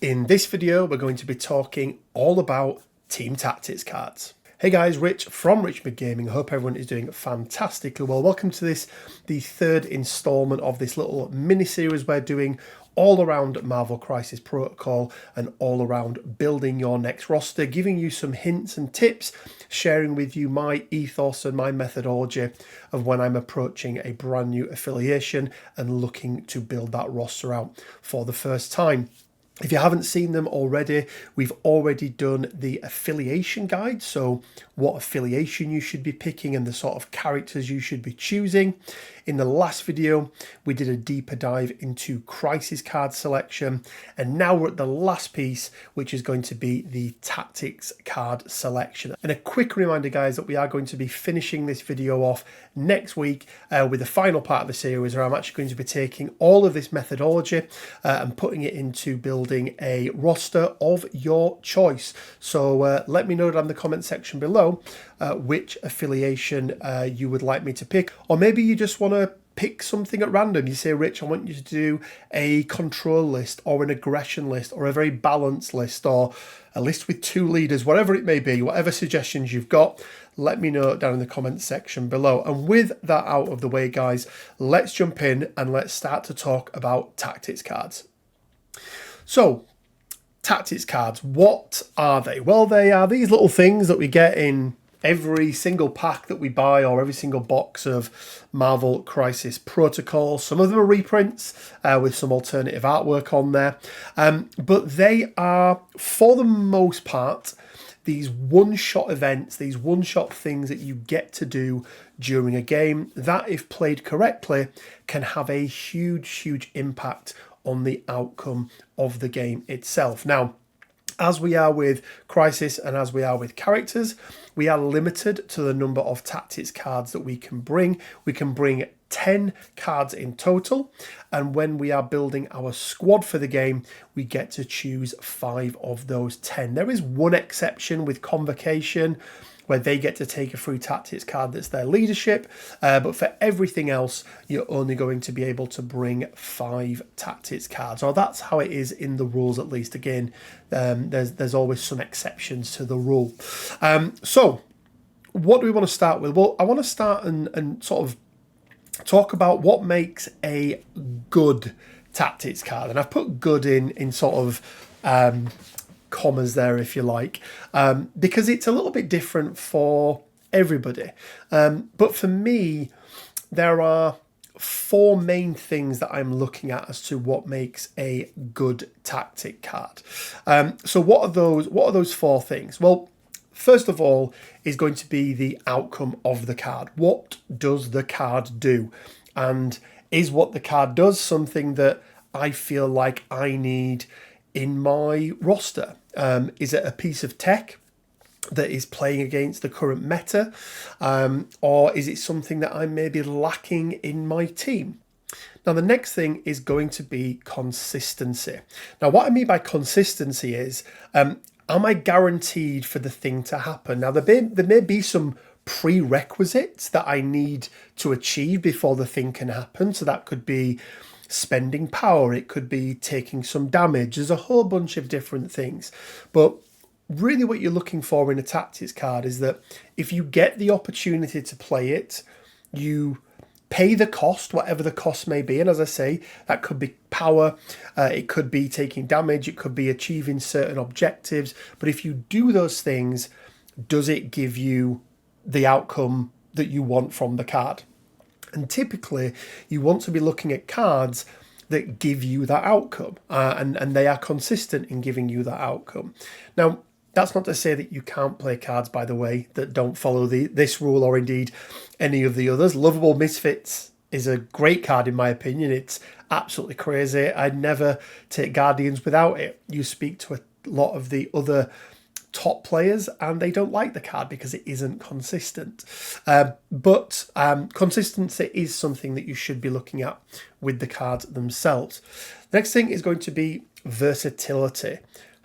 In this video, we're going to be talking all about team tactics cards. Hey guys, Rich from Richmond Gaming. I hope everyone is doing fantastically well. Welcome to this, the third installment of this little mini-series we're doing all around Marvel Crisis Protocol and all around building your next roster, giving you some hints and tips, sharing with you my ethos and my methodology of when I'm approaching a brand new affiliation and looking to build that roster out for the first time. If you haven't seen them already, we've already done the affiliation guide, so what affiliation you should be picking and the sort of characters you should be choosing. In the last video, we did a deeper dive into crisis card selection, and now we're at the last piece, which is going to be the tactics card selection. And a quick reminder, guys, that we are going to be finishing this video off next week with the final part of the series, where I'm actually going to be taking all of this methodology and putting it into building a roster of your choice. So let me know down in the comment section below which affiliation you would like me to pick, or maybe you just want to pick something at random. You say, Rich, I want you to do a control list or an aggression list or a very balanced list or a list with 2 leaders, whatever it may be, whatever suggestions you've got, let me know down in the comment section below. And with that out of the way, guys, let's jump in and let's start to talk about tactics cards. So, tactics cards, what are they? Well, they are these little things that we get in every single pack that we buy or every single box of Marvel Crisis Protocol. Some of them are reprints with some alternative artwork on there. But they are, for the most part, these one-shot events, these one-shot things that you get to do during a game that, if played correctly, can have a huge, huge impact on the outcome of the game itself. Now, as we are with Crisis and as we are with characters, we are limited to the number of tactics cards that we can bring. We can bring 10 cards in total, and when we are building our squad for the game, we get to choose 5 of those 10. There is one exception with Convocation, where they get to take a free tactics card that's their leadership, but for everything else, you're only going to be able to bring 5 tactics cards, or that's how it is in the rules, at least. Again, there's always some exceptions to the rule. So what do we want to start with? Well, I want to start and sort of talk about what makes a good tactics card, and I've put good in sort of commas there, if you like, because it's a little bit different for everybody. But for me, there are 4 main things that I'm looking at as to what makes a good tactic card. So what are those 4 things? Well, first of all is going to be the outcome of the card. What does the card do? And is what the card does something that I feel like I need in my roster? Is it a piece of tech that is playing against the current meta? Or is it something that I'm maybe lacking in my team? Now, the next thing is going to be consistency. Now, what I mean by consistency is, am I guaranteed for the thing to happen? Now, there may be some prerequisites that I need to achieve before the thing can happen. So that could be spending power, it could be taking some damage. There's a whole bunch of different things. But really what you're looking for in a tactics card is that if you get the opportunity to play it, you pay the cost, whatever the cost may be. And as I say, that could be power, it could be taking damage, it could be achieving certain objectives. But if you do those things, does it give you the outcome that you want from the card? And typically, you want to be looking at cards that give you that outcome, and they are consistent in giving you that outcome. Now, that's not to say that you can't play cards, by the way, that don't follow this rule or indeed any of the others. Lovable Misfits is a great card in my opinion. It's absolutely crazy. I'd never take Guardians without it. You speak to a lot of the other top players and they don't like the card because it isn't consistent. But consistency is something that you should be looking at with the cards themselves. The next thing is going to be versatility.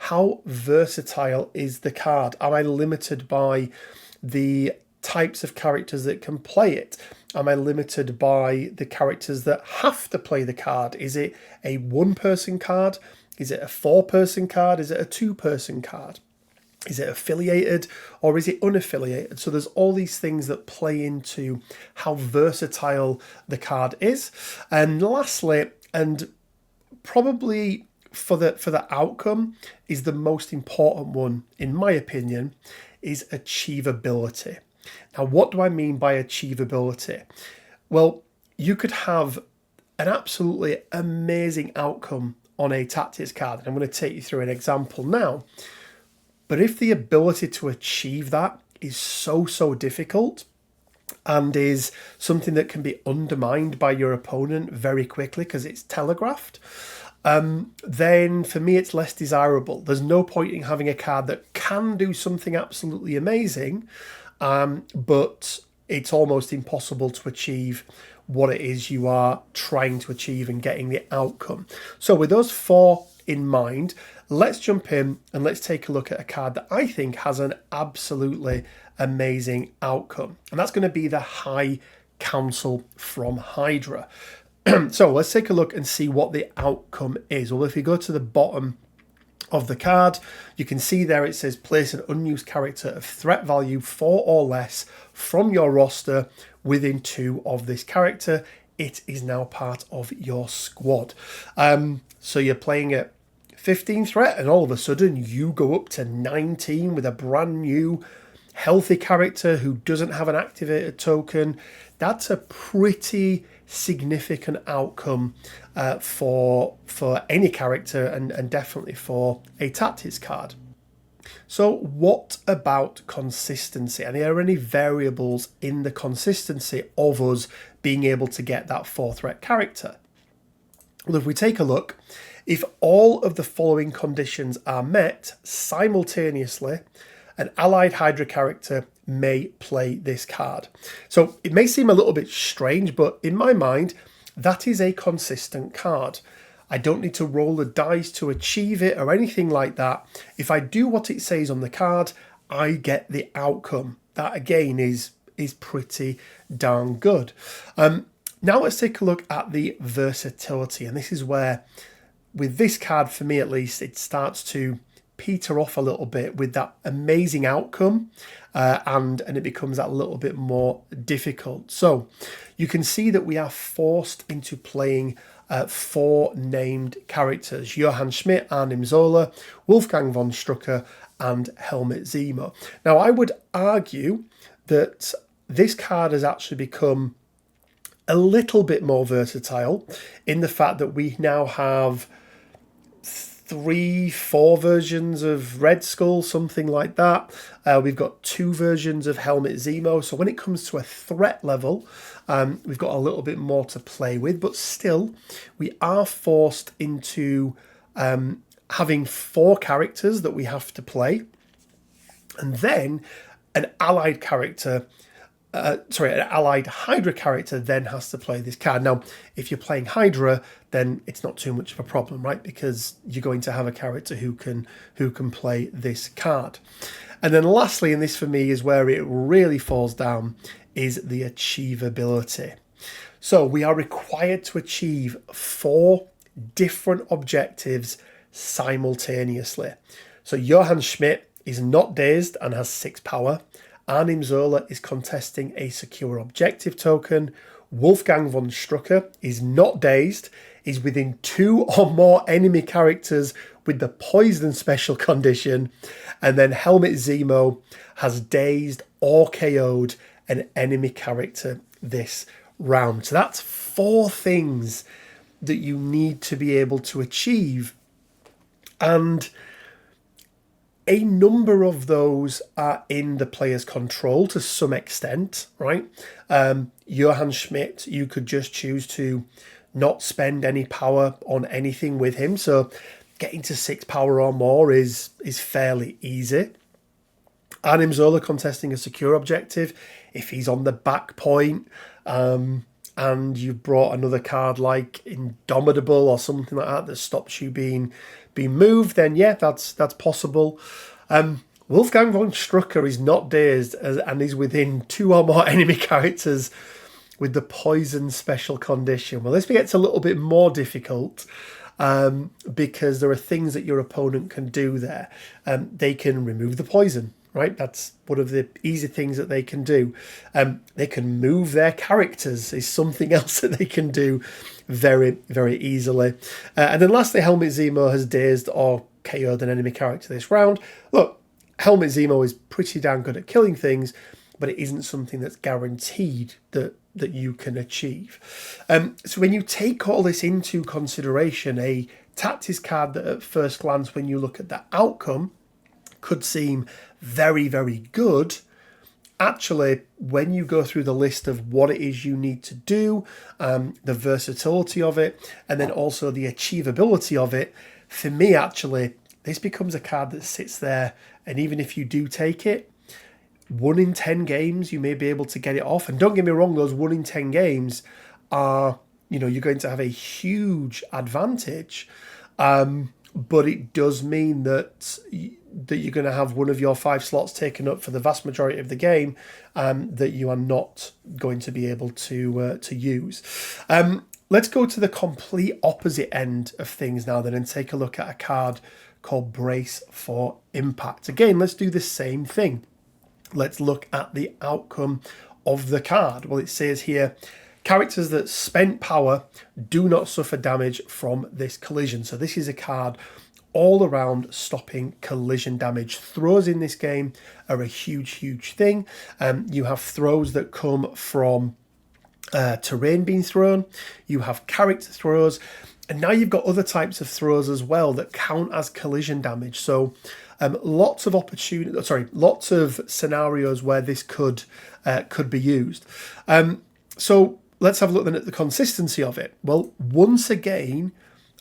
How versatile is the card? Am I limited by the types of characters that can play it? Am I limited by the characters that have to play the card? Is it a one-person card? Is it a 4-person card? Is it a 2-person card? Is it affiliated or is it unaffiliated? So there's all these things that play into how versatile the card is. And lastly, and probably for the outcome, is the most important one, in my opinion, is achievability. Now, what do I mean by achievability? Well, you could have an absolutely amazing outcome on a tactics card. And I'm going to take you through an example now. But if the ability to achieve that is so difficult and is something that can be undermined by your opponent very quickly because it's telegraphed, then for me it's less desirable. There's no point in having a card that can do something absolutely amazing, but it's almost impossible to achieve what it is you are trying to achieve and getting the outcome. So with those 4 in mind, let's jump in and let's take a look at a card that I think has an absolutely amazing outcome. And that's going to be the High Council from Hydra. So let's take a look and see what the outcome is. Well, if you go to the bottom of the card, you can see there it says place an unused character of threat value 4 or less from your roster within 2 of this character. It is now part of your squad. So you're playing at 15 threat and all of a sudden you go up to 19 with a brand new healthy character who doesn't have an activated token. That's a pretty significant outcome for any character and definitely for a tactics card. So what about consistency? And are there any variables in the consistency of us being able to get that 4-threat character? Well, if we take a look, if all of the following conditions are met simultaneously, an allied Hydra character may play this card. So it may seem a little bit strange, but in my mind, that is a consistent card. I don't need to roll the dice to achieve it or anything like that. If I do what it says on the card, I get the outcome. That again is pretty darn good. Now let's take a look at the versatility. And this is where, with this card, for me at least, it starts to peter off a little bit with that amazing outcome, and it becomes that little bit more difficult. So you can see that we are forced into playing 4 named characters: Johann Schmidt, Arnim Zola, Wolfgang von Strucker, and Helmut Zemo. Now I would argue that this card has actually become a little bit more versatile in the fact that we now have 3-4 versions of Red Skull, something like that. We've got 2 versions of Helmut Zemo. So when it comes to a threat level, we've got a little bit more to play with, but still we are forced into having 4 characters that we have to play, and then an allied character an allied Hydra character then has to play this card. Now, if you're playing Hydra, then it's not too much of a problem, right? Because you're going to have a character who can play this card. And then lastly, and this for me is where it really falls down, is the achievability. So we are required to achieve 4 different objectives simultaneously. So Johann Schmidt is not dazed and has 6 power. Arnim Zola is contesting a secure objective token. Wolfgang von Strucker is not dazed, is within 2 or more enemy characters with the poison special condition. And then Helmut Zemo has dazed or KO'd an enemy character this round. So that's 4 things that you need to be able to achieve. And a number of those are in the player's control to some extent, right? Johann Schmidt, you could just choose to not spend any power on anything with him. So getting to 6 power or more is fairly easy. Arnim Zola contesting a secure objective. If he's on the back point, and you've brought another card like Indomitable or something like that stops you being moved, then yeah, that's possible. Wolfgang von Strucker is not dazed and is within 2 or more enemy characters with the poison special condition. Well, this gets a little bit more difficult. because there are things that your opponent can do there. They can remove the poison, right? That's one of the easy things that they can do. They can move their characters is something else that they can do very, very easily. And then lastly, Helmet Zemo has dazed or KO'd an enemy character this round. Look, Helmet Zemo is pretty damn good at killing things, but it isn't something that's guaranteed that you can achieve. So when you take all this into consideration, a tactics card that at first glance, when you look at the outcome, could seem very, very good, actually, when you go through the list of what it is you need to do, the versatility of it, and then also the achievability of it, for me, actually, this becomes a card that sits there, and even if you do take it, 1 in 10 games, you may be able to get it off. And don't get me wrong, those 1 in 10 games are, you're going to have a huge advantage. But it does mean that you're going to have one of your 5 slots taken up for the vast majority of the game that you are not going to be able to use. Let's go to the complete opposite end of things now then and take a look at a card called Brace for Impact. Again, let's do the same thing. Let's look at the outcome of the card. Well, it says here, characters that spent power do not suffer damage from this collision. So this is a card all around stopping collision damage. Throws in this game are a huge, huge thing. You have throws that come from terrain being thrown. You have character throws. And now you've got other types of throws as well that count as collision damage. So lots of scenarios where this could be used. So let's have a look then at the consistency of it. Well, once again,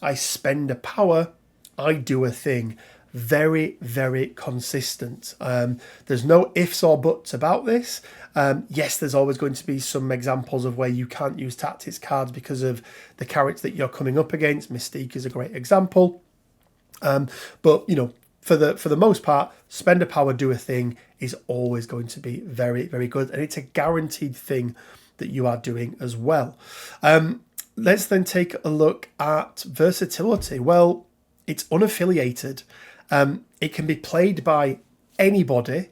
I spend a power, I do a thing. Very, very consistent. There's no ifs or buts about this. Yes, there's always going to be some examples of where you can't use tactics cards because of the character that you're coming up against. Mystique is a great example. But, for the most part, spend a power, do a thing is always going to be very, very good. And it's a guaranteed thing that you are doing as well. Let's then take a look at versatility. Well, it's unaffiliated. It can be played by anybody.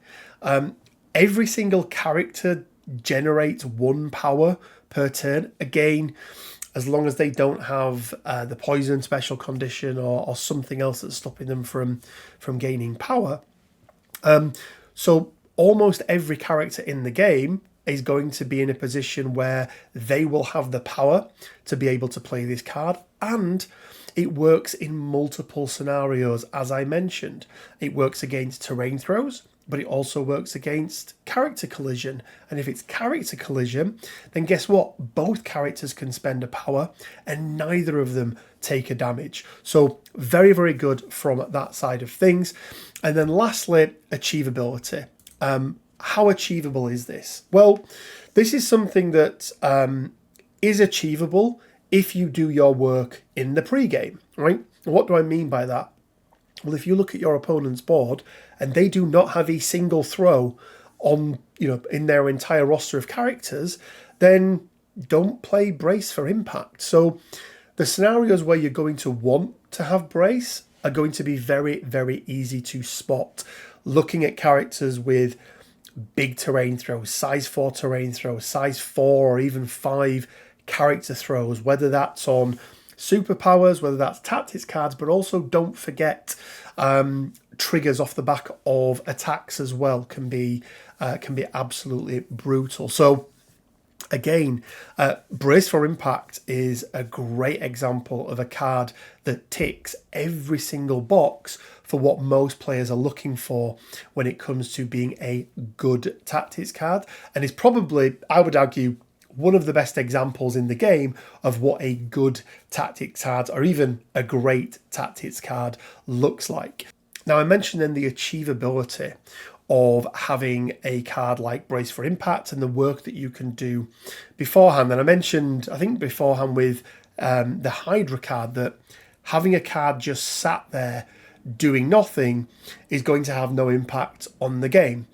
Every single character generates 1 power per turn. Again, as long as they don't have the poison special condition or something else that's stopping them from gaining power. So almost every character in the game is going to be in a position where they will have the power to be able to play this card, and it works in multiple scenarios. As I mentioned, it works against terrain throws, but it also works against character collision. And if it's character collision, then guess what? Both characters can spend a power and neither of them take a damage. So very, very good from that side of things. And then lastly, achievability. How achievable is this? Well, this is something that is achievable if you do your work in the pre-game, right? What do I mean by that? Well, if you look at your opponent's board and they do not have a single throw on, in their entire roster of characters, then don't play Brace for Impact. So the scenarios where you're going to want to have Brace are going to be very, very easy to spot. Looking at characters with big terrain throws, size 4 terrain throws, size 4 or even 5 character throws, whether that's on superpowers, whether that's tactics cards, but also don't forget triggers off the back of attacks as well can be absolutely brutal. So again, Brace for Impact is a great example of a card that ticks every single box for what most players are looking for when it comes to being a good tactics card, and is probably, I would argue, one of the best examples in the game of what a good tactics card or even a great tactics card looks like. Now, I mentioned then the achievability of having a card like Brace for Impact and the work that you can do beforehand. And I mentioned, I think beforehand with the Hydra card, that having a card just sat there doing nothing is going to have no impact on the game.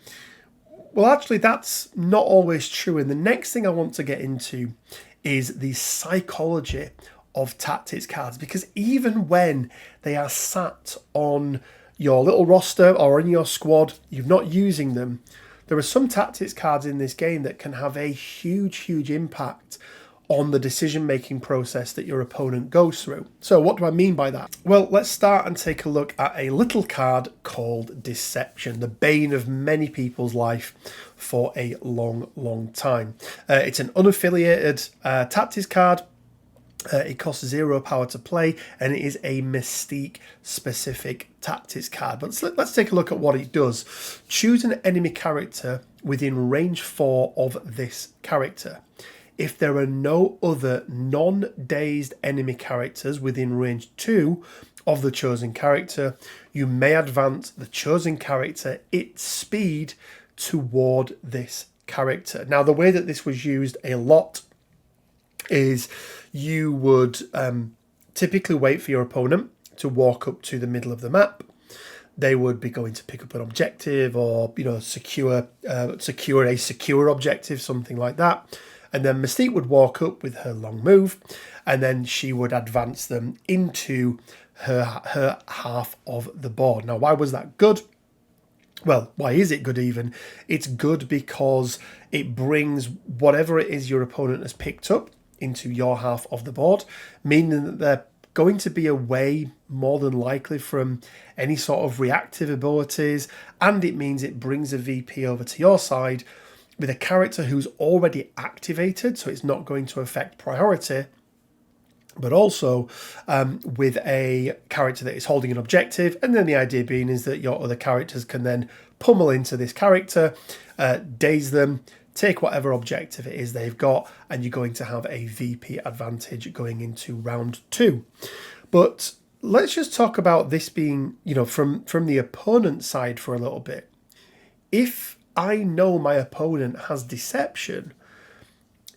Well, actually, that's not always true. And the next thing I want to get into is the psychology of tactics cards, because even when they are sat on your little roster or in your squad, you're not using them, there are some tactics cards in this game that can have a huge impact on the decision-making process that your opponent goes through. So what do I mean by that? Well, let's start and take a look at a little card called Deception, the bane of many people's life for a long time. It's an unaffiliated tactics card. It costs 0 power to play, and it is a Mystique specific tactics card. But let's take a look at what it does. Choose an enemy character within range 4 of this character. If there are no other non-dazed enemy characters within range 2 of the chosen character, you may advance the chosen character its speed toward this character. Now, the way that this was used a lot is you would typically wait for your opponent to walk up to the middle of the map. They would be going to pick up an objective, or secure a secure objective, something like that. And then Mystique would walk up with her long move, and then she would advance them into her half of the board. Now, why was that good? Well, why is it good even? It's good because it brings whatever it is your opponent has picked up into your half of the board, meaning that they're going to be away more than likely from any sort of reactive abilities, and it means it brings a VP over to your side with a character who's already activated, so it's not going to affect priority, but also with a character that is holding an objective. And then the idea being is that your other characters can then pummel into this character, daze them, take whatever objective it is they've got, and you're going to have a VP advantage going into round 2. But let's just talk about this being, from the opponent side for a little bit. If I know my opponent has Deception,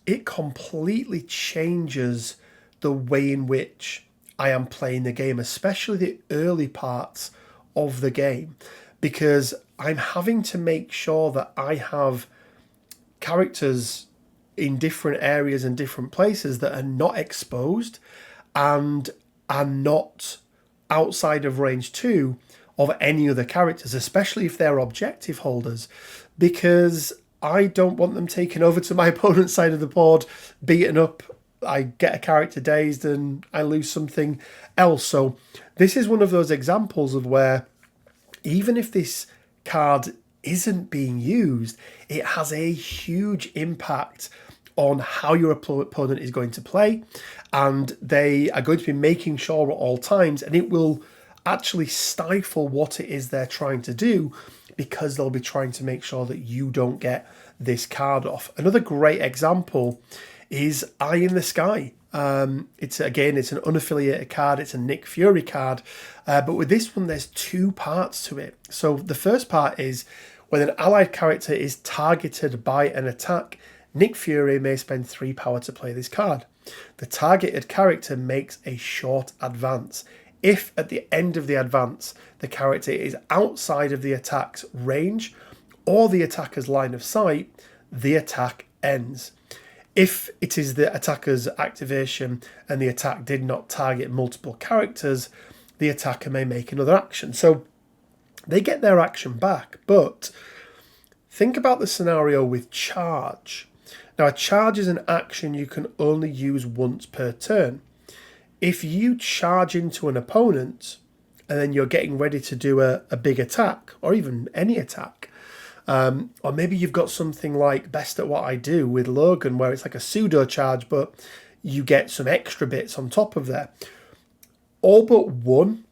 it completely changes the way in which I am playing the game, especially the early parts of the game, because I'm having to make sure that I have characters in different areas and different places that are not exposed and are not outside of range 2 of any other characters, especially if they're objective holders, because I don't want them taken over to my opponent's side of the board, beaten up, I get a character dazed and I lose something else. So this is one of those examples of where even if this card isn't being used, it has a huge impact on how your opponent is going to play, and they are going to be making sure at all times, and it will actually stifle what it is they're trying to do, because they'll be trying to make sure that you don't get this card off. Another great example is Eye in the Sky. It's an unaffiliated card. It's a Nick Fury card, but with this one, there's 2 parts to it. So the first part is when an allied character is targeted by an attack, Nick Fury may spend 3 power to play this card. The targeted character makes a short advance. If at the end of the advance, the character is outside of the attack's range or the attacker's line of sight, the attack ends. If it is the attacker's activation and the attack did not target multiple characters, the attacker may make another action. So they get their action back, but think about the scenario with charge. Now, a charge is an action you can only use once per turn. If you charge into an opponent and then you're getting ready to do a big attack, or even any attack, or maybe you've got something like Best at What I Do with Logan, where it's like a pseudo charge, but you get some extra bits on top of there. All but one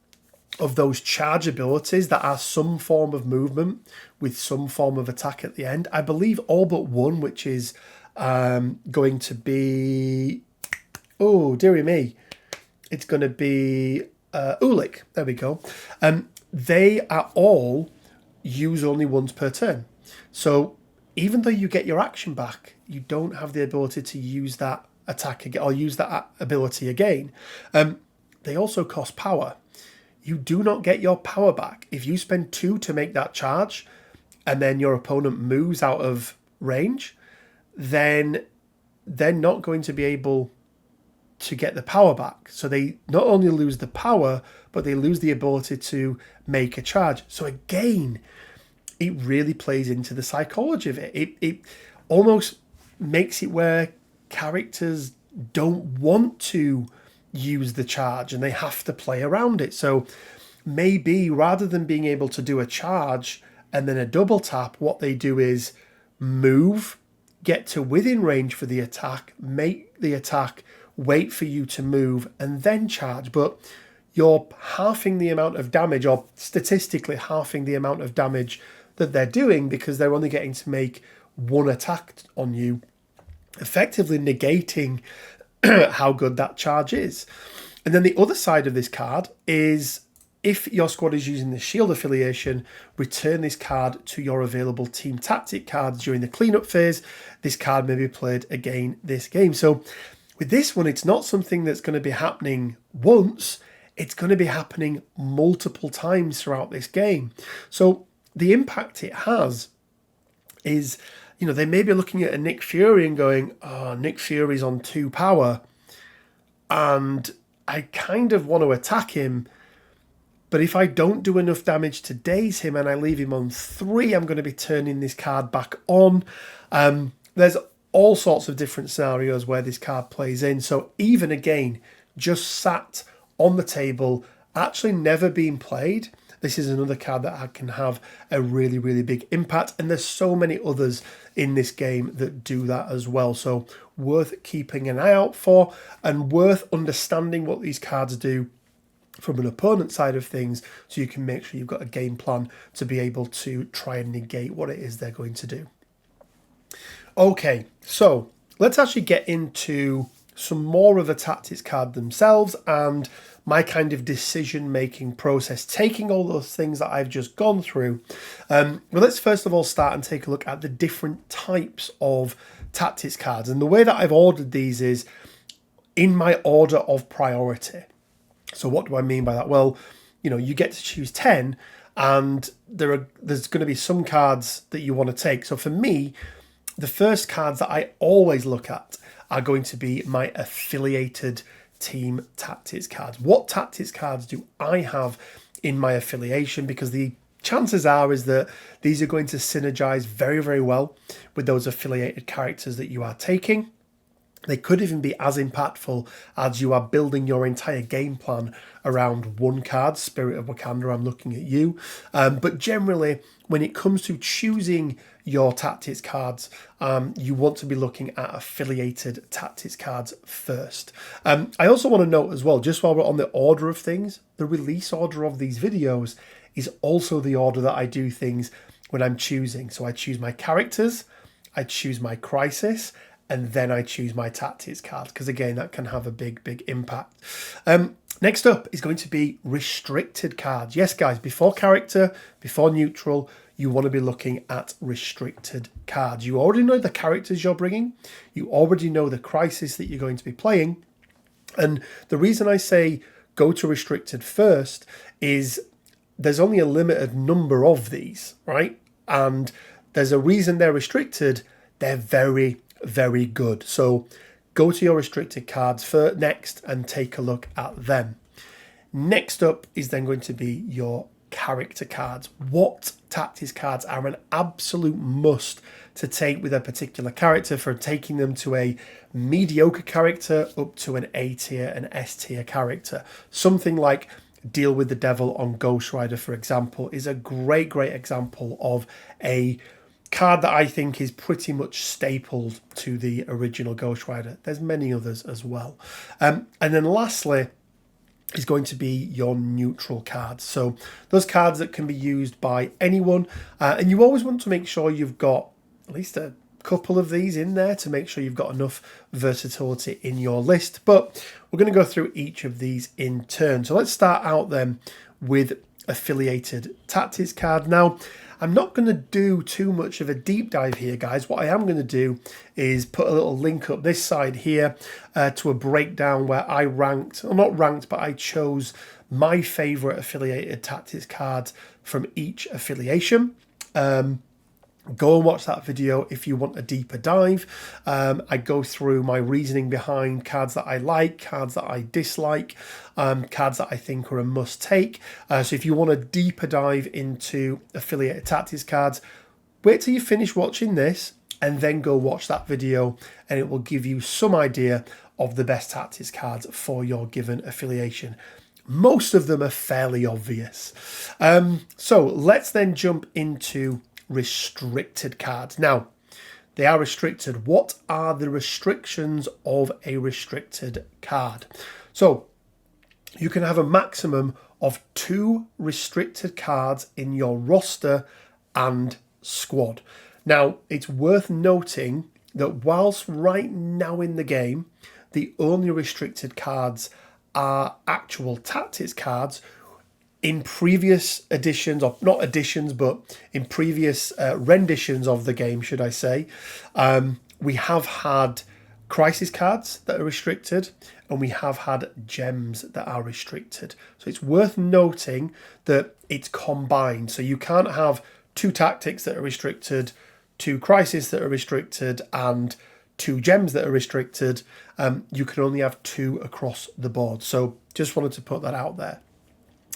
of those charge abilities that are some form of movement with some form of attack at the end, I believe all but one, which is going to be, oh dearie me, it's going to be Ulik. There we go. They are all use only once per turn. So even though you get your action back, you don't have the ability to use that attack again or use that ability again. They also cost power. You do not get your power back. If you spend 2 to make that charge and then your opponent moves out of range, then they're not going to be able to get the power back. So they not only lose the power, but they lose the ability to make a charge. So again, it really plays into the psychology of it. It almost makes it where characters don't want to use the charge and they have to play around it. So maybe rather than being able to do a charge and then a double tap, what they do is move, get to within range for the attack, make the attack, wait for you to move, and then charge. But you're halving the amount of damage, or statistically halving the amount of damage that they're doing, because they're only getting to make one attack on you, effectively negating how good that charge is. And then the other side of this card is, if your squad is using the shield affiliation, return this card to your available team tactic cards during the cleanup phase. This card may be played again this game. So with this one, it's not something that's going to be happening once. It's going to be happening multiple times throughout this game. So the impact it has is, you know, they may be looking at a Nick Fury and going, oh, Nick Fury's on 2 power and I kind of want to attack him. But if I don't do enough damage to daze him and I leave him on 3, I'm going to be turning this card back on. There's all sorts of different scenarios where this card plays in. So even again, just sat on the table, actually never been played, this is another card that can have a really, really big impact. And there's so many others in this game that do that as well. So worth keeping an eye out for and worth understanding what these cards do from an opponent side of things, so you can make sure you've got a game plan to be able to try and negate what it is they're going to do. Okay, so let's actually get into some more of the tactics card themselves and my kind of decision-making process, taking all those things that I've just gone through. Well, let's first of all start and take a look at the different types of tactics cards. And the way that I've ordered these is in my order of priority. So what do I mean by that? Well, you know, you get to choose 10 and there's going to be some cards that you want to take. So for me, the first cards that I always look at are going to be my affiliated team tactics cards. What tactics cards do I have in my affiliation? Because the chances are is that these are going to synergize very, very well with those affiliated characters that you are taking. They could even be as impactful as you are building your entire game plan around one card, Spirit of Wakanda, I'm looking at you. But generally, when it comes to choosing your tactics cards, you want to be looking at affiliated tactics cards first. I also want to note as well, just while we're on the order of things, the release order of these videos is also the order that I do things when I'm choosing. So I choose my characters, I choose my crisis, and then I choose my tactics cards, because again, that can have a big, big impact. Next up is going to be restricted cards. Yes, guys, before character, before neutral, you want to be looking at restricted cards. You already know the characters you're bringing. You already know the crisis that you're going to be playing. And the reason I say go to restricted first is there's only a limited number of these, right? And there's a reason they're restricted. They're very, very good. So go to your restricted cards for next and take a look at them. Next up is then going to be your character cards. What tactics cards are an absolute must to take with a particular character, from taking them to a mediocre character up to an A tier and S tier character? Something like Deal with the Devil on Ghost Rider, for example, is a great, great example of a card that I think is pretty much stapled to the original Ghost Rider. There's many others as well. And then lastly is going to be your neutral cards. So those cards that can be used by anyone. And you always want to make sure you've got at least a couple of these in there to make sure you've got enough versatility in your list. But we're going to go through each of these in turn. So let's start out then with affiliated tactics card. Now, I'm not going to do too much of a deep dive here, guys. What I am going to do is put a little link up this side here to a breakdown where I ranked, or not ranked, but I chose my favorite affiliated tactics cards from each affiliation. Go and watch that video if you want a deeper dive. I go through my reasoning behind cards that I like, cards that I dislike, cards that I think are a must take. So if you want a deeper dive into affiliated tactics cards, wait till you finish watching this and then go watch that video, and it will give you some idea of the best tactics cards for your given affiliation. Most of them are fairly obvious. So let's then jump into restricted cards. Now, they are restricted. What are the restrictions of a restricted card? So, you can have a maximum of 2 restricted cards in your roster and squad. Now, it's worth noting that whilst right now in the game, the only restricted cards are actual tactics cards, in previous editions, or not editions, but in previous renditions of the game, should I say, we have had crisis cards that are restricted, and we have had gems that are restricted. So it's worth noting that it's combined. So you can't have 2 tactics that are restricted, 2 crisis that are restricted, and 2 gems that are restricted. You can only have 2 across the board. So just wanted to put that out there.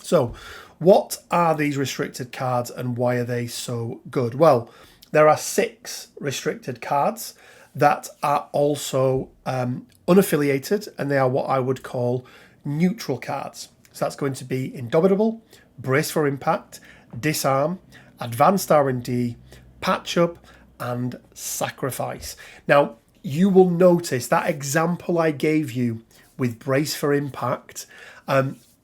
So, what are these restricted cards and why are they so good? Well, there are 6 restricted cards that are also unaffiliated, and they are what I would call neutral cards. So that's going to be Indomitable, Brace for Impact, Disarm, Advanced R&D, Patch Up, and Sacrifice. Now, you will notice that example I gave you with Brace for Impact,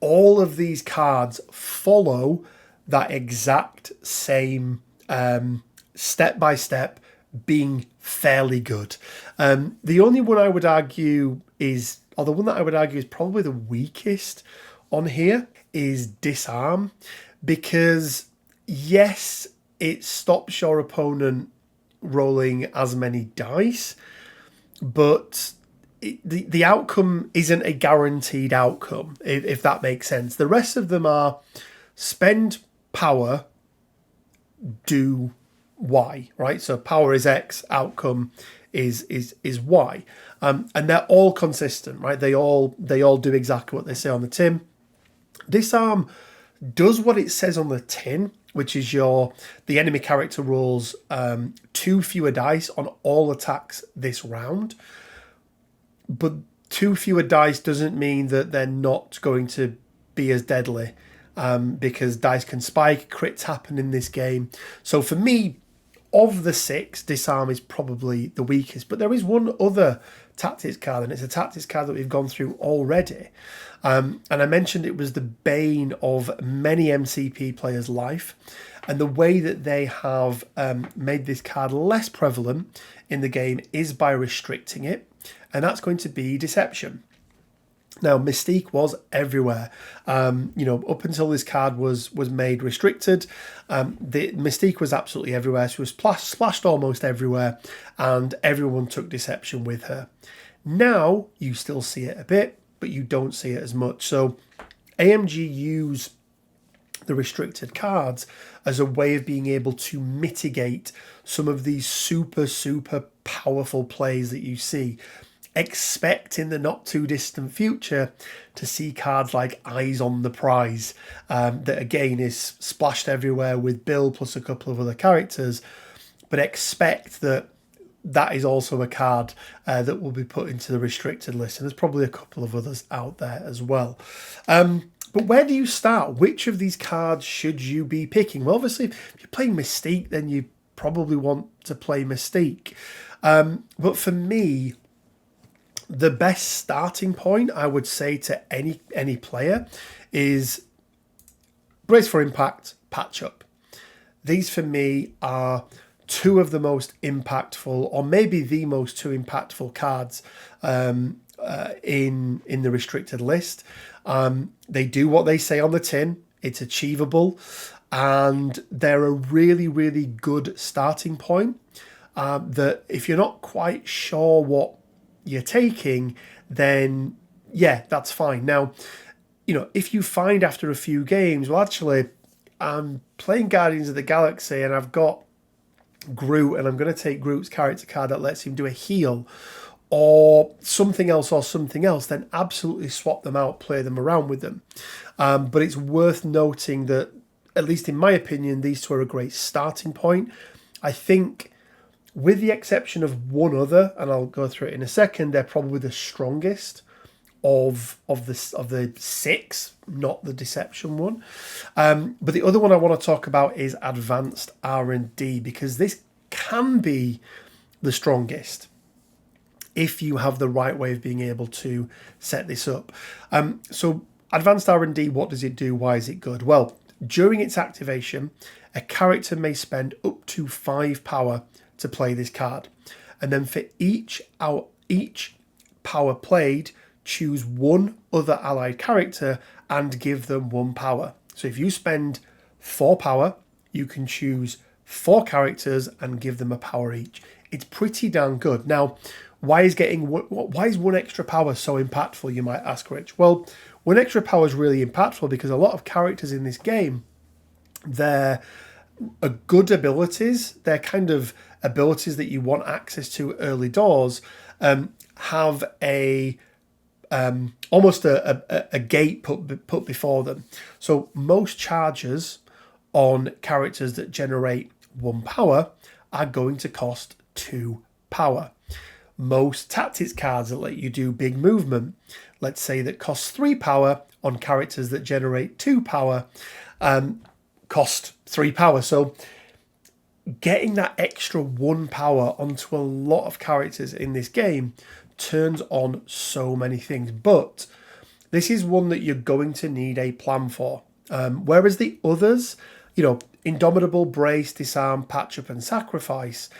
all of these cards follow that exact same step-by-step, being fairly good. The only one I would argue is, or the one that I would argue is probably the weakest on here, is Disarm, because yes, it stops your opponent rolling as many dice, but the outcome isn't a guaranteed outcome, if that makes sense. The rest of them are spend power, do Y, right? So power is X, outcome is Y. And they're all consistent, right? They all do exactly what they say on the tin. Disarm does what it says on the tin, which is the enemy character rolls 2 fewer dice on all attacks this round. But 2 fewer dice doesn't mean that they're not going to be as deadly, because dice can spike, crits happen in this game. So for me, of the 6, Disarm is probably the weakest. But there is one other tactics card, and it's a tactics card that we've gone through already. And I mentioned it was the bane of many MCP players' life. And the way that they have made this card less prevalent in the game is by restricting it. And that's going to be Deception. Now, Mystique was everywhere. Up until this card was made restricted, the Mystique was absolutely everywhere. She was splashed almost everywhere, and everyone took Deception with her. Now, you still see it a bit, but you don't see it as much. So, AMG use the restricted cards as a way of being able to mitigate some of these super, super powerful plays that you see. Expect in the not too distant future to see cards like Eyes on the Prize, that again is splashed everywhere with Bill plus a couple of other characters, but expect that is also a card that will be put into the restricted list, and there's probably a couple of others out there as well. But where do you start? Which of these cards should you be picking? Well, obviously, if you're playing Mystique, then you probably want to play Mystique. But for me, the best starting point, I would say, to any player is Brace for Impact, Patch Up. These, for me, are 2 of the most impactful, or maybe the most 2 impactful cards in the restricted list. They do what they say on the tin. It's achievable, and they're a really, really good starting point. That if you're not quite sure what you're taking, then yeah, that's fine. Now, if you find after a few games, well, actually, I'm playing Guardians of the Galaxy and I've got Groot and I'm going to take Groot's character card that lets him do a heal or something else, then absolutely swap them out, play them around with them. But it's worth noting that, at least in my opinion, these two are a great starting point. I think, with the exception of one other, and I'll go through it in a second, they're probably the strongest of the six, not the deception one. But the other one I want to talk about is advanced R&D, because this can be the strongest if you have the right way of being able to set this up. So advanced R&D, what does it do? Why is it good? Well, during its activation, a character may spend up to 5 power to play this card. And then for each power played, choose one other allied character and give them 1 power. So if you spend 4 power, you can choose 4 characters and give them a power each. It's pretty darn good. Now, why is 1 extra power so impactful, you might ask, Rich? Well, 1 extra power is really impactful because a lot of characters in this game, they're good abilities. They're kind of abilities that you want access to early doors, have a almost a gate put before them. So most charges on characters that generate 1 power are going to cost 2 power. Most tactics cards that let you do big movement, let's say that costs 3 power, on characters that generate 2 power, cost 3 power. So getting that extra 1 power onto a lot of characters in this game turns on so many things. But this is one that you're going to need a plan for. Whereas the others, Indomitable, Brace, Disarm, Patch Up and Sacrifice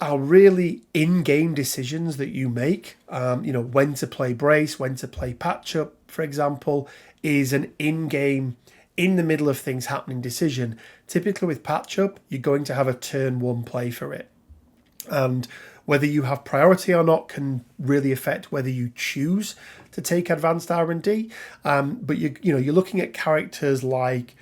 are really in-game decisions that you make. When to play Brace, when to play Patch Up, for example, is an in-game, in the middle of things happening decision. Typically with Patch Up, you're going to have a turn 1 play for it. And whether you have priority or not can really affect whether you choose to take advanced R&D. But you're looking at characters like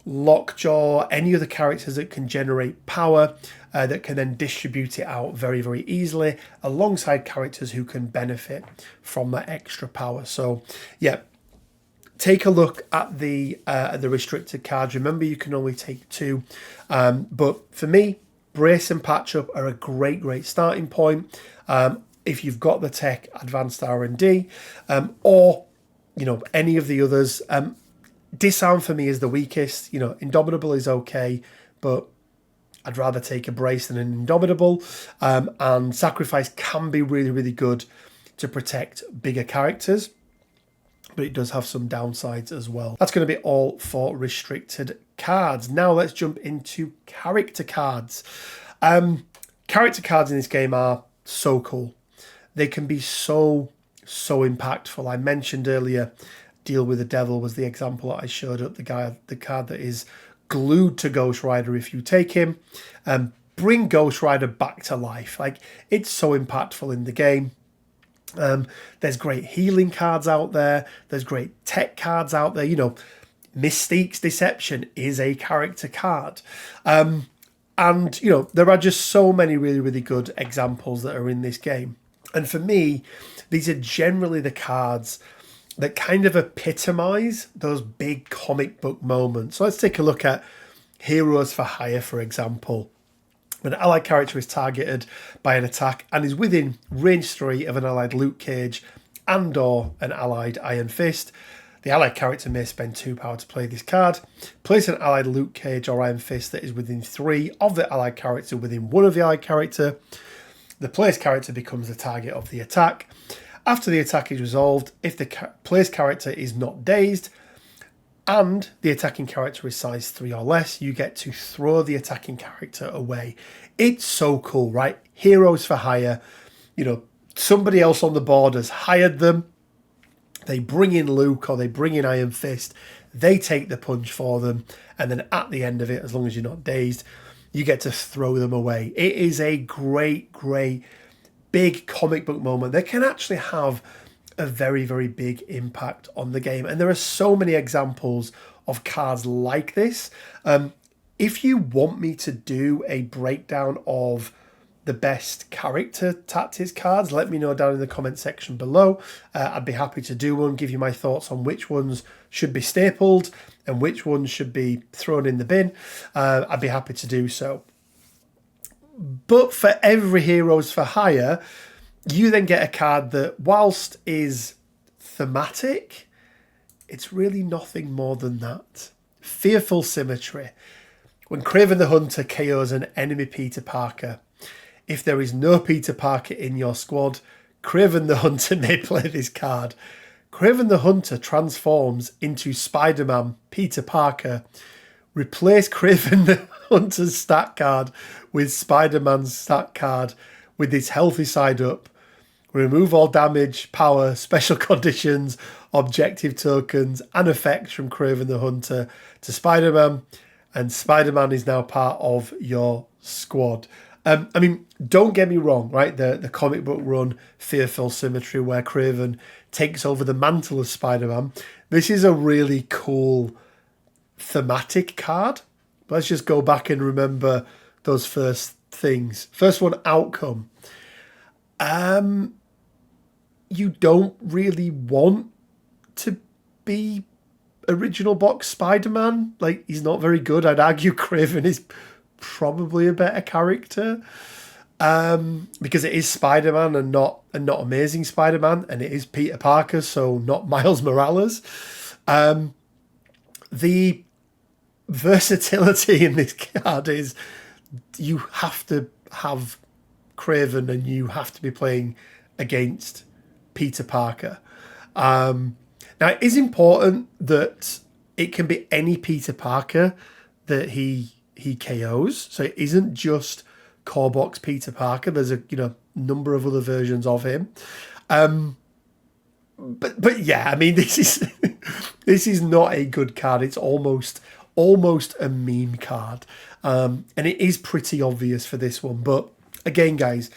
Lockjaw, any other characters that can generate power, that can then distribute it out very, very easily, alongside characters who can benefit from that extra power. So, yeah, take a look at the restricted cards. Remember, you can only take 2. But for me, Brace and Patch Up are a great starting point. If you've got the tech, advanced R&D, or any of the others. Disarm for me is the weakest. Indomitable is okay, but I'd rather take a Brace than an Indomitable. And Sacrifice can be really, really good to protect bigger characters, but it does have some downsides as well. That's going to be all for restricted cards. Now let's jump into character cards. Character cards in this game are so cool. They can be so impactful. I mentioned earlier, Deal with the Devil was the example that I showed up. The card that is glued to Ghost Rider if you take him. Bring Ghost Rider back to life. It's so impactful in the game. There's great healing cards out there. There's great tech cards out there. Mystique's Deception is a character card. And there are just so many really, really good examples that are in this game. And for me, these are generally the cards that kind of epitomize those big comic book moments. So let's take a look at Heroes for Hire, for example. An allied character is targeted by an attack and is within range 3 of an allied Luke Cage and or an allied Iron Fist. The allied character may spend 2 power to play this card. Place an allied Luke Cage or Iron Fist that is within 3 of the allied character within 1 of the allied character. The player's character becomes the target of the attack. After the attack is resolved, if the player's character is not dazed and the attacking character is size 3 or less, you get to throw the attacking character away. It's so cool, right? Heroes for Hire. Somebody else on the board has hired them. They bring in Luke or they bring in Iron Fist. They take the punch for them. And then at the end of it, as long as you're not dazed, you get to throw them away. It is a great big comic book moment that can actually have a very, very big impact on the game. And there are so many examples of cards like this. If you want me to do a breakdown of the best character tactics cards, let me know down in the comment section below. I'd be happy to do one, give you my thoughts on which ones should be stapled and which ones should be thrown in the bin. I'd be happy to do so. But for every Heroes for Hire, you then get a card that, whilst is thematic, it's really nothing more than that. Fearful Symmetry. When Craven the Hunter KOs an enemy Peter Parker, if there is no Peter Parker in your squad, Craven the Hunter may play this card. Craven the Hunter transforms into Spider-Man Peter Parker. Replace Craven the Hunter's stat card with Spider-Man's stat card with its healthy side up. Remove all damage, power, special conditions, objective tokens, and effects from Craven the Hunter to Spider-Man. And Spider-Man is now part of your squad. I mean, don't get me wrong, right? The comic book run Fearful Symmetry, where Craven takes over the mantle of Spider-Man. This is a really cool thematic card. Let's just go back and remember those first things. First one, Outcome. You don't really want to be original box Spider-Man. Like, he's not very good. I'd argue Craven is probably a better character, because it is Spider-Man and not Amazing Spider-Man, and it is Peter Parker, so not Miles Morales. The versatility in this card is you have to have Craven and you have to be playing against Peter Parker. Now, it is important that it can be any Peter Parker that he KOs. So it isn't just core box Peter Parker. There's a number of other versions of him. But yeah, I mean, this is not a good card. It's almost a meme card, and it is pretty obvious for this one. But again, guys,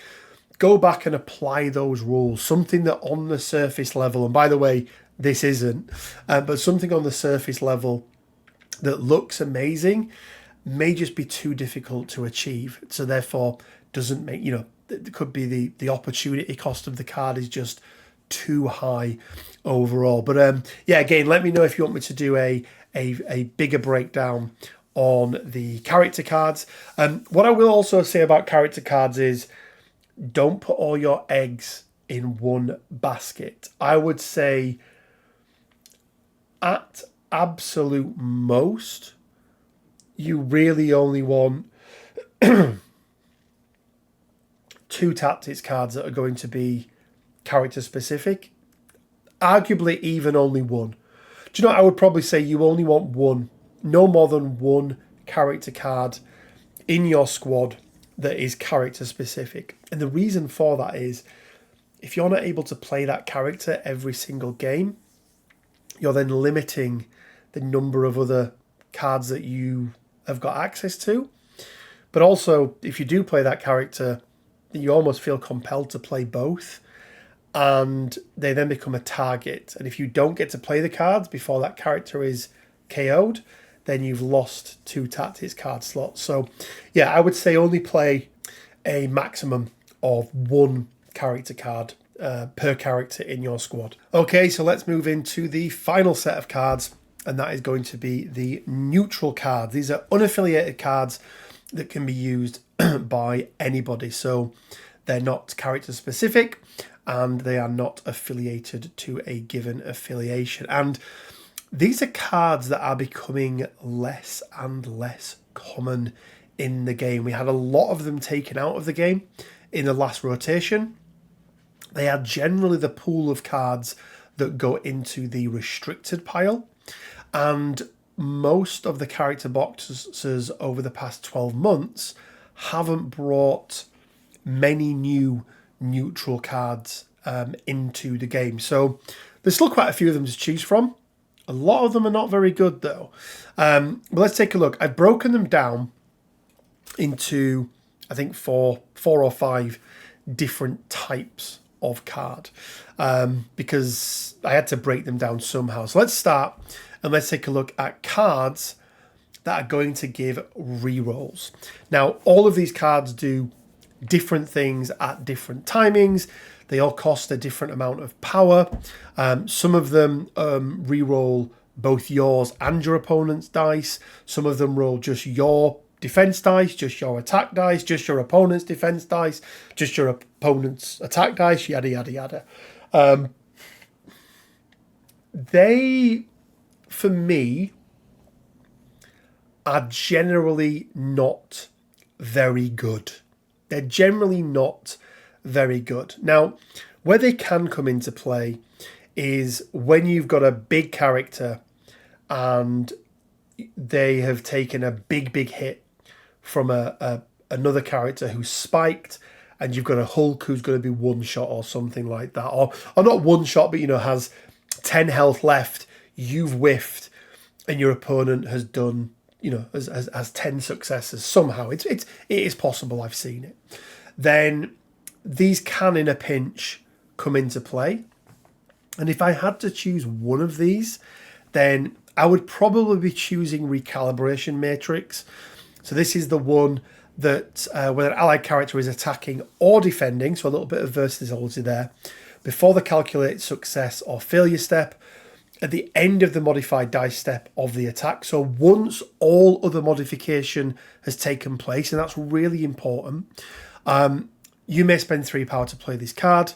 go back and apply those rules. Something that on the surface level, and by the way, this isn't, but something on the surface level that looks amazing may just be too difficult to achieve. So therefore, doesn't make, it could be the opportunity cost of the card is just too high overall. But yeah, again, let me know if you want me to do a bigger breakdown on the character cards. What I will also say about character cards is don't put all your eggs in one basket. I would say at absolute most, you really only want 2 tactics cards that are going to be character specific. Arguably even only one. Do you know what? I would probably say you only want one, no more than one character card in your squad that is character specific. And the reason for that is if you're not able to play that character every single game, you're then limiting the number of other cards that you have got access to. But also, if you do play that character, you almost feel compelled to play both, and they then become a target. And if you don't get to play the cards before that character is KO'd, then you've lost 2 tactics card slots. So yeah, I would say only play a maximum of 1 character card per character in your squad. Okay, so let's move into the final set of cards, and that is going to be the neutral cards. These are unaffiliated cards that can be used by anybody. So they're not character specific and they are not affiliated to a given affiliation. And these are cards that are becoming less and less common in the game. We had a lot of them taken out of the game in the last rotation. They are generally the pool of cards that go into the restricted pile. And most of the character boxes over the past 12 months haven't brought many new neutral cards into the game. So there's still quite a few of them to choose from. A lot of them are not very good though. But let's take a look. I've broken them down into, I think, four or five different types of card, because I had to break them down somehow. So let's start and let's take a look at cards that are going to give rerolls. Now, all of these cards do different things at different timings. They all cost a different amount of power. Some of them reroll both yours and your opponent's dice. Some of them roll just your defense dice, just your attack dice, just your opponent's defense dice, just your opponent's attack dice, yada, yada, yada. They, for me, are generally not very good. They're generally not very good. Now, where they can come into play is when you've got a big character and they have taken a big hit from another character who's spiked, and you've got a Hulk who's going to be one shot or something like that, or not one shot, but has 10 health left. You've whiffed, and your opponent has done, has 10 successes somehow. It is possible. I've seen it. Then these can, in a pinch, come into play. And if I had to choose one of these, then I would probably be choosing Recalibration Matrix. So this is the one that when an allied character is attacking or defending, so a little bit of versatility there, before the calculate success or failure step, at the end of the modified dice step of the attack. So once all other modification has taken place, and that's really important, you may spend 3 power to play this card.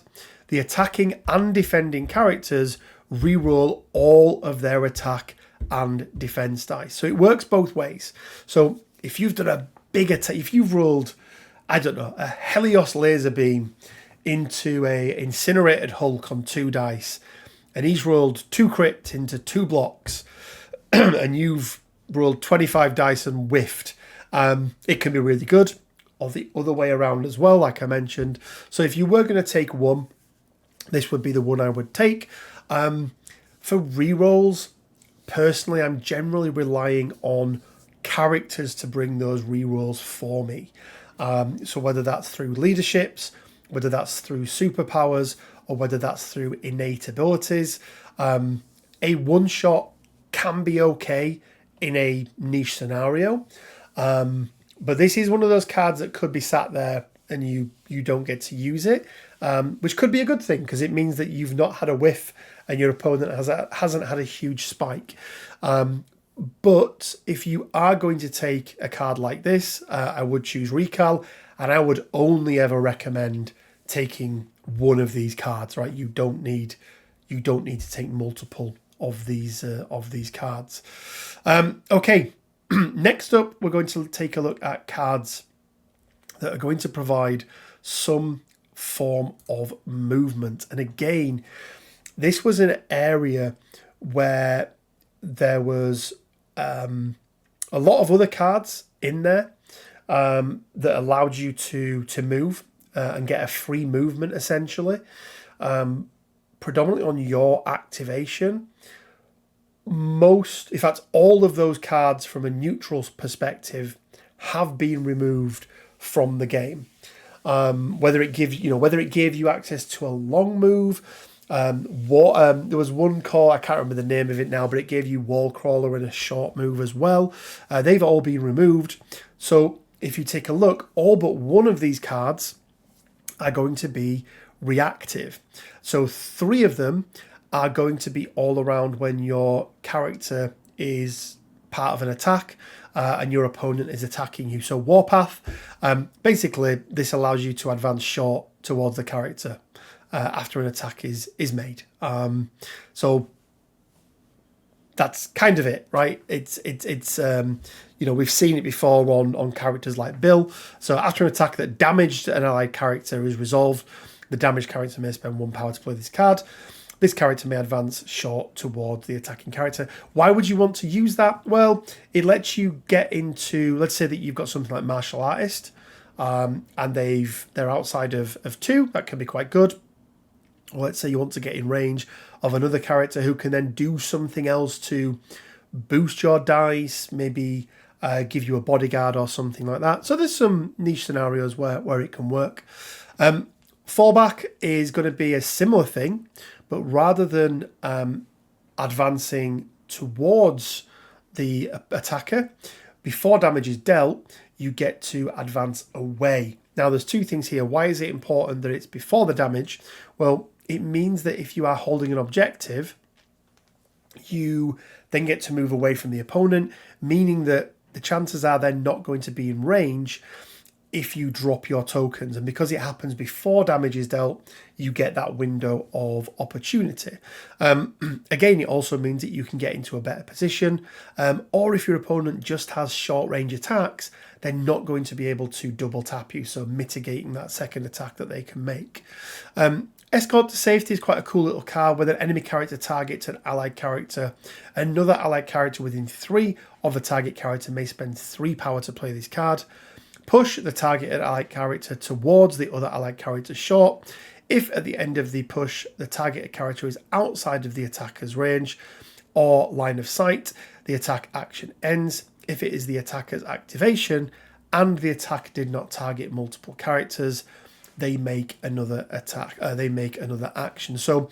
The attacking and defending characters reroll all of their attack and defense dice. So it works both ways. So if you've done a big attack, if you've rolled, I don't know, a Helios laser beam into a incinerated Hulk on 2 dice, and he's rolled 2 crits into 2 blocks, and you've rolled 25 dice and whiffed, it can be really good, or the other way around as well, like I mentioned. So if you were going to take one, this would be the one I would take. For rerolls, personally, I'm generally relying on characters to bring those rerolls for me. So whether that's through leaderships, whether that's through superpowers, or whether that's through innate abilities, a one-shot can be okay in a niche scenario. But this is one of those cards that could be sat there and you don't get to use it, which could be a good thing because it means that you've not had a whiff and your opponent hasn't had a huge spike. But if you are going to take a card like this, I would choose Recal, and I would only ever recommend taking one of these cards. Right? You don't need to take multiple of these cards. Okay. Next up, we're going to take a look at cards that are going to provide some form of movement. And again, this was an area where there was a lot of other cards in there that allowed you to move and get a free movement, essentially, predominantly on your activation. Most, in fact, all of those cards from a neutral perspective have been removed from the game. Whether it gave you access to a long move, there was one call, I can't remember the name of it now, but it gave you wall crawler and a short move as well. They've all been removed. So if you take a look, all but one of these cards are going to be reactive. So 3 of them are going to be all around when your character is part of an attack and your opponent is attacking you. So Warpath, basically this allows you to advance short towards the character after an attack is made. So that's kind of it, right? It's we've seen it before on characters like Bill. So after an attack that damaged an allied character is resolved, the damaged character may spend 1 power to play this card. This character may advance short towards the attacking character. Why would you want to use that? Well, it lets you get into, let's say that you've got something like Martial Artist, and they're outside of 2. That can be quite good. Or let's say you want to get in range of another character who can then do something else to boost your dice, maybe give you a bodyguard or something like that. So there's some niche scenarios where it can work. Fallback is going to be a similar thing, but rather than advancing towards the attacker. Before damage is dealt, you get to advance away. Now, there's two things here. Why is it important that it's before the damage? Well, it means that if you are holding an objective, you then get to move away from the opponent, meaning that the chances are they're not going to be in range if you drop your tokens. And because it happens before damage is dealt, you get that window of opportunity. Again, it also means that you can get into a better position, or if your opponent just has short range attacks, they're not going to be able to double tap you, so mitigating that second attack that they can make. Escort to Safety is quite a cool little card. When an enemy character targets an allied character, another allied character within 3 of the target character may spend 3 power to play this card. Push the targeted allied character towards the other allied character's short. If at the end of the push, the targeted character is outside of the attacker's range or line of sight, the attack action ends. If it is the attacker's activation and the attack did not target multiple characters, they make another attack. They make another action. So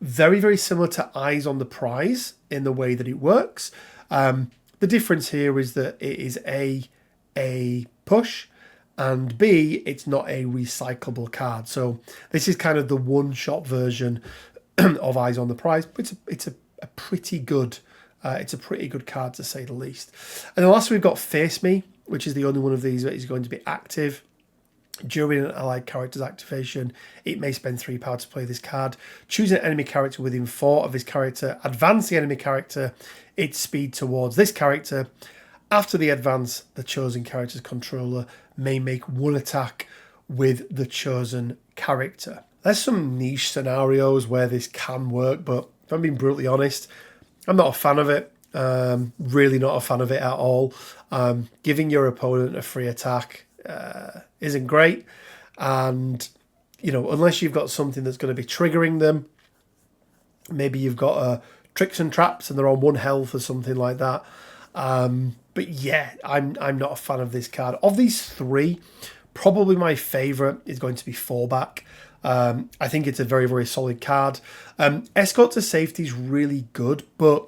very, very similar to Eyes on the Prize in the way that it works. The difference here is that it is a push, and B, it's not a recyclable card. So this is kind of the one-shot version of Eyes on the Prize. But it's a pretty good card, to say the least. And then last we've got Face Me, which is the only one of these that is going to be active. During an allied character's activation, it may spend 3 power to play this card. Choose an enemy character within 4 of this character. Advance the enemy character, its speed towards this character. After the advance, the chosen character's controller may make 1 attack with the chosen character. There's some niche scenarios where this can work, but if I'm being brutally honest, I'm not a fan of it. Really not a fan of it at all. Giving your opponent a free attack isn't great, and unless you've got something that's going to be triggering them, maybe you've got tricks and traps and they're on 1 health or something like that. But yeah, I'm not a fan of this card. Of these 3, probably my favourite is going to be Fallback. I think it's a very, very solid card. Escort to Safety is really good, but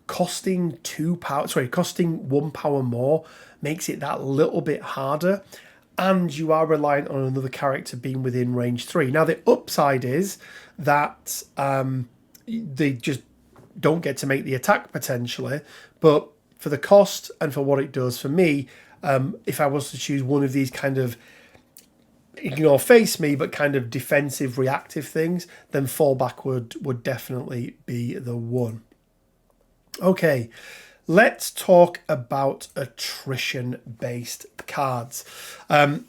costing 1 power more makes it that little bit harder, and you are reliant on another character being within range 3. Now, the upside is that they just don't get to make the attack potentially, but for the cost and for what it does for me, if I was to choose one of these kind of ignore Face Me but kind of defensive reactive things, then Fallback would definitely be the one. Okay, let's talk about attrition-based cards.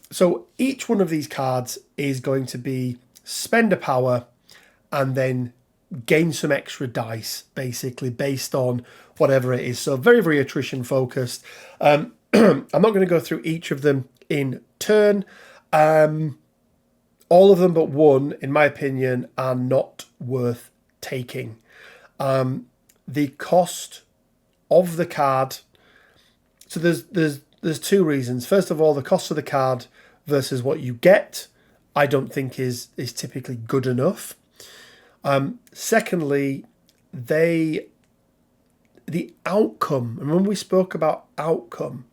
So each one of these cards is going to be spend a power and then gain some extra dice, basically, based on whatever it is. So very, very attrition-focused. I'm not going to go through each of them in turn. All of them but one, in my opinion, are not worth taking. The cost of the card. So there's 2 reasons. First of all, the cost of the card versus what you get, I don't think is typically good enough. Secondly, the outcome. And when we spoke about outcome,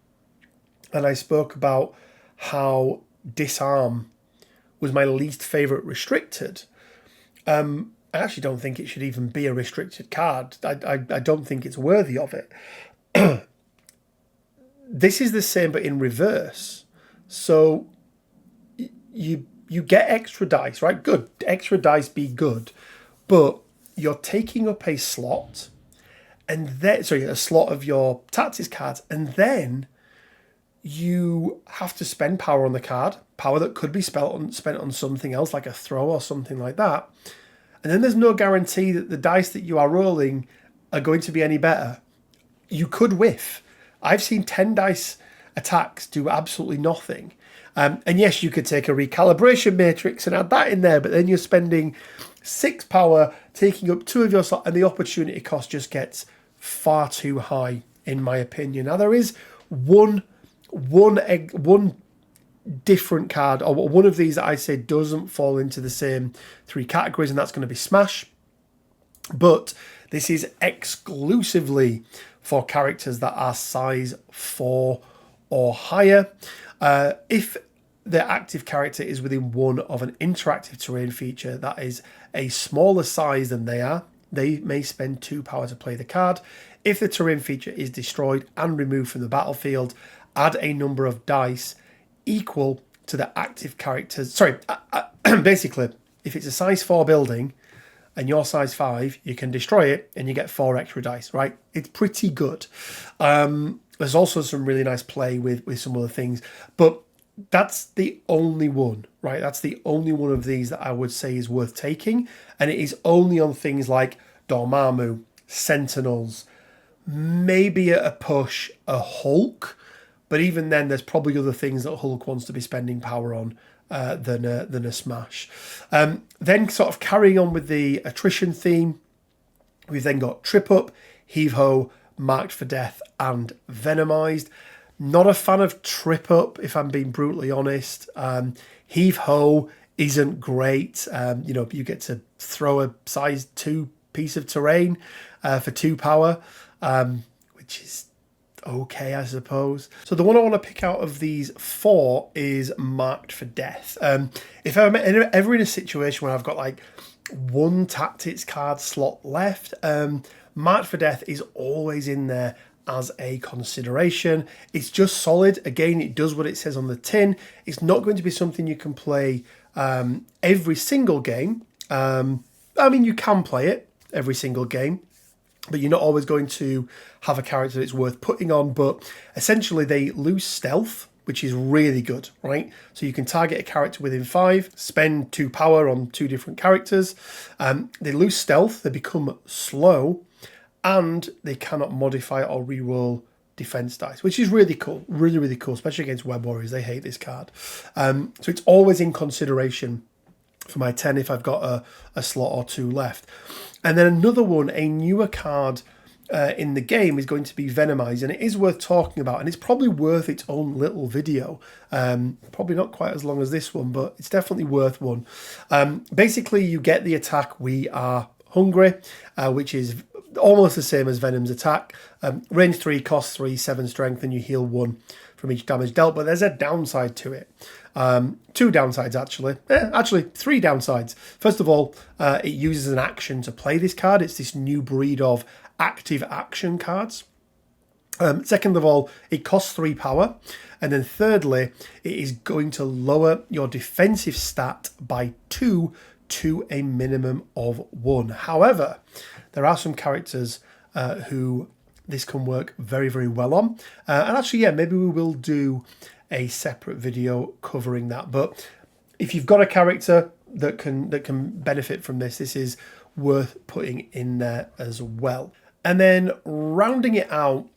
and I spoke about how Disarm was my least favourite restricted, I actually don't think it should even be a restricted card. I don't think it's worthy of it. This is the same but in reverse. So you get extra dice, right? Good. Extra dice be good. But you're taking up a slot, and then a slot of your tactics cards, and then you have to spend power on the card, power that could be spent on something else, like a throw or something like that. And then there's no guarantee that the dice that you are rolling are going to be any better. You could whiff. I've seen 10 dice attacks do absolutely nothing. And yes, you could take a recalibration matrix and add that in there, but then you're spending 6 power, taking up 2 of your slots, and the opportunity cost just gets far too high, in my opinion. Now, there is one different card, or one of these that I say doesn't fall into the same 3 categories, and that's going to be Smash. But this is exclusively for characters that are size 4 or higher. If the active character is within 1 of an interactive terrain feature that is a smaller size than they are, they may spend 2 power to play the card. If the terrain feature is destroyed and removed from the battlefield, add a number of dice equal to the active character's... basically, if it's a size 4 building and you're size 5, you can destroy it and you get 4 extra dice, right? It's pretty good. There's also some really nice play with some other things, but that's the only one, right? That's the only one of these that I would say is worth taking. And it is only on things like Dormammu, Sentinels, maybe at a push, a Hulk. But even then, there's probably other things that Hulk wants to be spending power on than a Smash. Then sort of carrying on with the Attrition theme, we've then got Trip Up, Heave Ho, Marked for Death, and Venomized. Not a fan of Trip Up, if I'm being brutally honest. Heave Ho isn't great. You get to throw a size 2 piece of terrain for 2 power, which is okay, I suppose. So the one I want to pick out of these 4 is Marked for Death. If I'm ever in a situation where I've got like 1 tactics card slot left, Marked for Death is always in there as a consideration. It's just solid. Again, it does what it says on the tin. It's not going to be something you can play every single game. I mean, you can play it every single game, but you're not always going to have a character that's worth putting on. But essentially, they lose stealth, which is really good, right? So you can target a character within 5, spend 2 power on 2 different characters. They lose stealth, they become slow, and they cannot modify or reroll defense dice, which is really cool. Really, really cool, especially against Web Warriors. They hate this card. So it's always in consideration for my 10 if I've got a slot or 2 left. And then another one, a newer card in the game, is going to be Venomized, and it is worth talking about, and it's probably worth its own little video. Probably not quite as long as this one, but it's definitely worth one. Basically, you get the attack We Are Hungry, which is almost the same as Venom's attack. Range 3, cost 3, 7 strength, and you heal 1 from each damage dealt. But there's a downside to it. 2 downsides, actually. Actually, 3 downsides. First of all, it uses an action to play this card. It's this new breed of active action cards. Second of all, it costs 3 power. And then thirdly, it is going to lower your defensive stat by 2 to a minimum of 1. However, there are some characters who this can work very, very well on. And actually, yeah, maybe we will do a separate video covering that. But if you've got a character that can benefit from this, this is worth putting in there as well. And then rounding it out,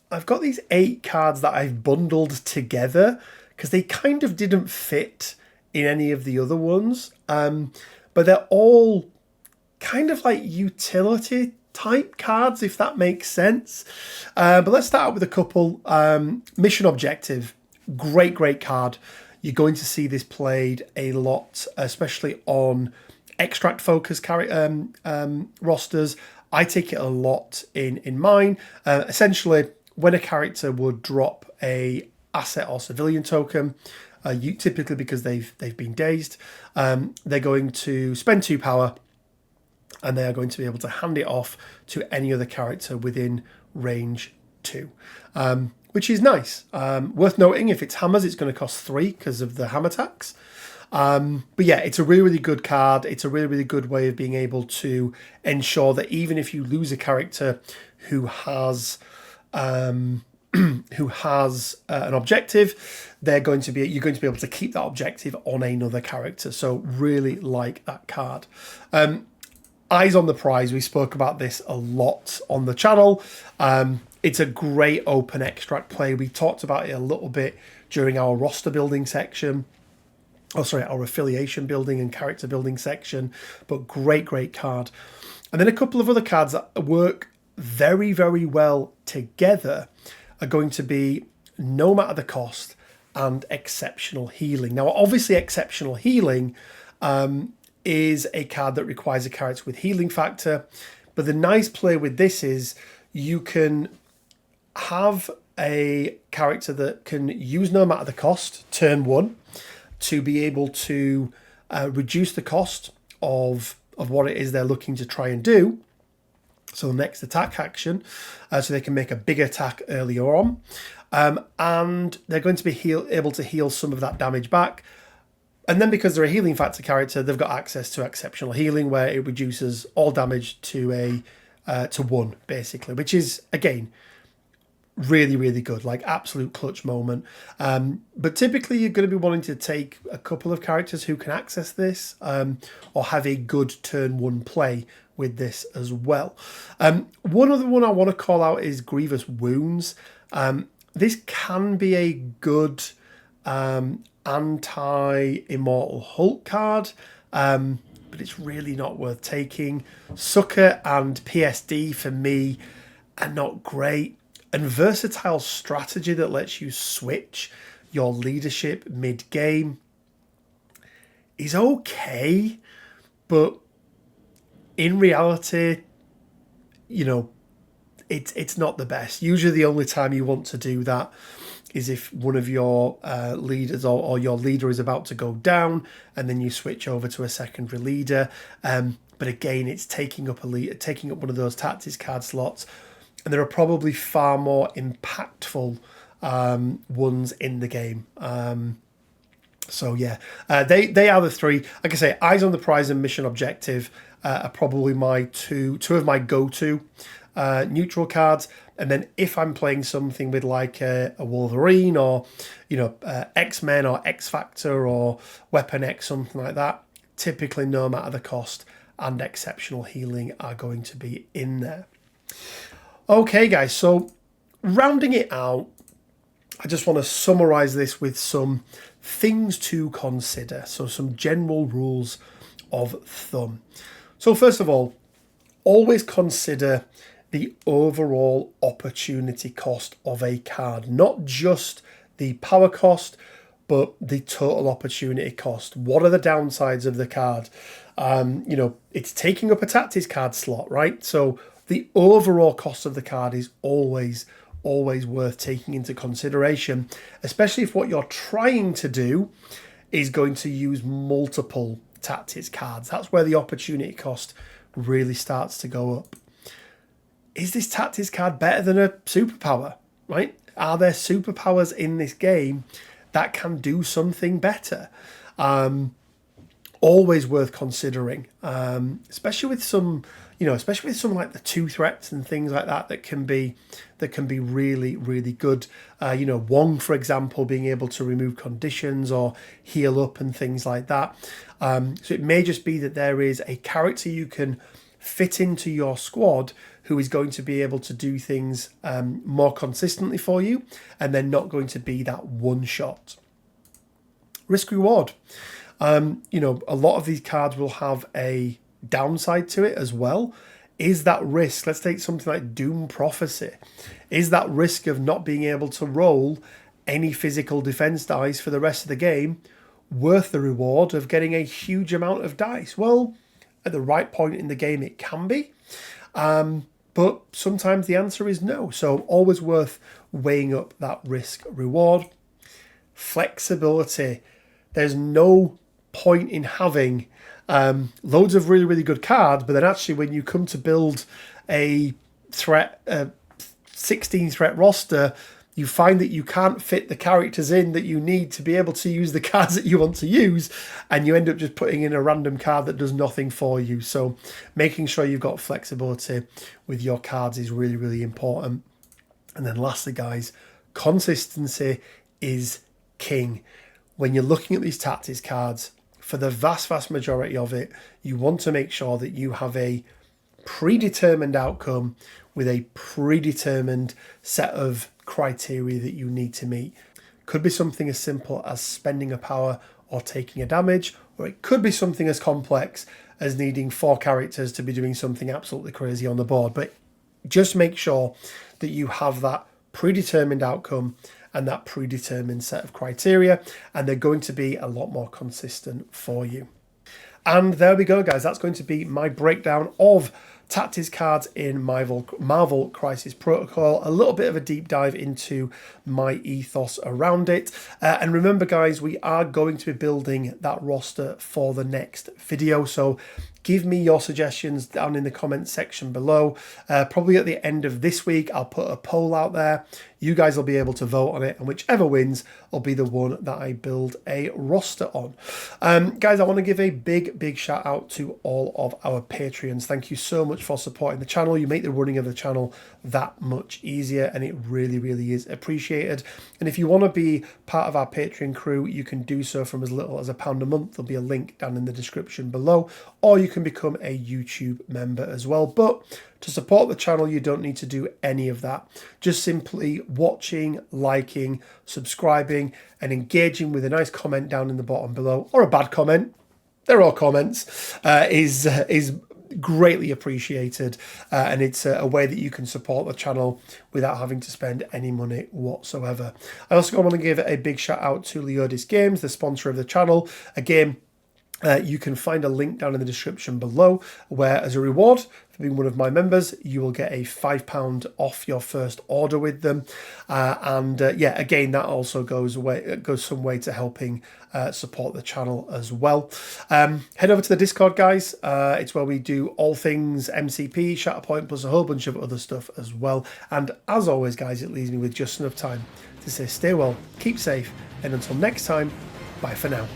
I've got these 8 cards that I've bundled together because they kind of didn't fit in any of the other ones. But they're all kind of like utility type cards, if that makes sense. But let's start out with a couple. Mission Objective, great card. You're going to see this played a lot, especially on extract focus rosters. I take it a lot in mine. Essentially, when a character would drop a asset or civilian token, typically because they've been dazed, they're going to spend 2 power, and they are going to be able to hand it off to any other character within range 2, which is nice. Worth noting, if it's hammers, it's going to cost 3 because of the hammer tax. But yeah, it's a really, really good card. It's a really, really good way of being able to ensure that even if you lose a character who has an objective, you're going to be able to keep that objective on another character. So really like that card. Eyes on the Prize. We spoke about this a lot on the channel. It's a great open extract play. We talked about it a little bit during our roster building section. Our affiliation building and character building section. But great card. And then a couple of other cards that work very, very well together are going to be No Matter the Cost and Exceptional Healing. Now, obviously, Exceptional Healing is a card that requires a character with healing factor. But the nice play with this is you can have a character that can use no matter the cost, turn 1, to be able to reduce the cost of what it is they're looking to try and do. So the next attack action, so they can make a big attack earlier on. And they're going to be able to heal some of that damage back. And then because they're a healing factor character, they've got access to exceptional healing, where it reduces all damage to 1, basically, which is, again, really, really good, like absolute clutch moment. But typically you're going to be wanting to take a couple of characters who can access this, or have a good turn 1 play with this as well. One other one I want to call out is Grievous Wounds. This can be a good anti-Immortal Hulk card, but it's really not worth taking. Succor and PSD for me are not great. And versatile strategy that lets you switch your leadership mid-game is okay, but in reality, it's not the best. Usually the only time you want to do that is if one of your leaders or your leader is about to go down, and then you switch over to a secondary leader. But again, it's taking up one of those tactics card slots, and there are probably far more impactful ones in the game. So yeah, they are the 3. Like I say, Eyes on the Prize and Mission Objective are probably my two of my go-to neutral cards. And then if I'm playing something with like a Wolverine or X-Men or X-Factor or Weapon X, something like that, typically no matter the cost and exceptional healing are going to be in there. Okay guys, so rounding it out, I just want to summarize this with some things to consider. So some general rules of thumb. So first of all, always consider the overall opportunity cost of a card, not just the power cost, but the total opportunity cost. What are the downsides of the card? It's taking up a tactics card slot, right? So the overall cost of the card is always worth taking into consideration, especially if what you're trying to do is going to use multiple tactics cards. That's where the opportunity cost really starts to go up. Is this tactics card better than a superpower, right? Are there superpowers in this game that can do something better? Always worth considering, especially with some like the 2 threats and things like that can be really, really good. Wong, for example, being able to remove conditions or heal up and things like that. So it may just be that there is a character you can fit into your squad who is going to be able to do things more consistently for you, and they're not going to be that one shot. Risk reward. A lot of these cards will have a downside to it as well. Is that risk, let's take something like Doom Prophecy, is that risk of not being able to roll any physical defense dice for the rest of the game worth the reward of getting a huge amount of dice? Well, at the right point in the game it can be, but sometimes the answer is no. So always worth weighing up that risk reward. Flexibility. There's no point in having loads of really, really good cards, but then actually when you come to build a 16 threat roster, you find that you can't fit the characters in that you need to be able to use the cards that you want to use, and you end up just putting in a random card that does nothing for you. So making sure you've got flexibility with your cards is really, really important. And then lastly, guys, consistency is king. When you're looking at these tactics cards, for the vast majority of it, you want to make sure that you have a predetermined outcome with a predetermined set of criteria that you need to meet. Could be something as simple as spending a power or taking a damage, or it could be something as complex as needing 4 characters to be doing something absolutely crazy on the board. But just make sure that you have that predetermined outcome and that predetermined set of criteria, and they're going to be a lot more consistent for you. And there we go, guys. That's going to be my breakdown of tactics cards in Marvel Crisis Protocol, a little bit of a deep dive into my ethos around it. And remember, guys, we are going to be building that roster for the next video. So give me your suggestions down in the comment section below. Probably at the end of this week, I'll put a poll out there. You guys will be able to vote on it, and whichever wins will be the one that I build a roster on. Guys, I want to give a big shout out to all of our Patreons. Thank you so much for supporting the channel. You make the running of the channel that much easier, and it really is appreciated. And if you want to be part of our Patreon crew, you can do so from as little as £1 a month. There'll be a link down in the description below, or you can become a YouTube member as well. But to support the channel, you don't need to do any of that. Just simply watching, liking, subscribing, and engaging with a nice comment down in the bottom below, or a bad comment. They're all comments. Is greatly appreciated, and it's a way that you can support the channel without having to spend any money whatsoever. I also want to give a big shout out to Leodis Games, the sponsor of the channel. Again, you can find a link down in the description below, where as a reward for being one of my members, you will get a £5 off your first order with them. Yeah, again, that also goes some way to helping support the channel as well. Head over to the Discord, guys. It's where we do all things MCP, Shatterpoint, plus a whole bunch of other stuff as well. And as always, guys, it leaves me with just enough time to say stay well, keep safe, and until next time, bye for now.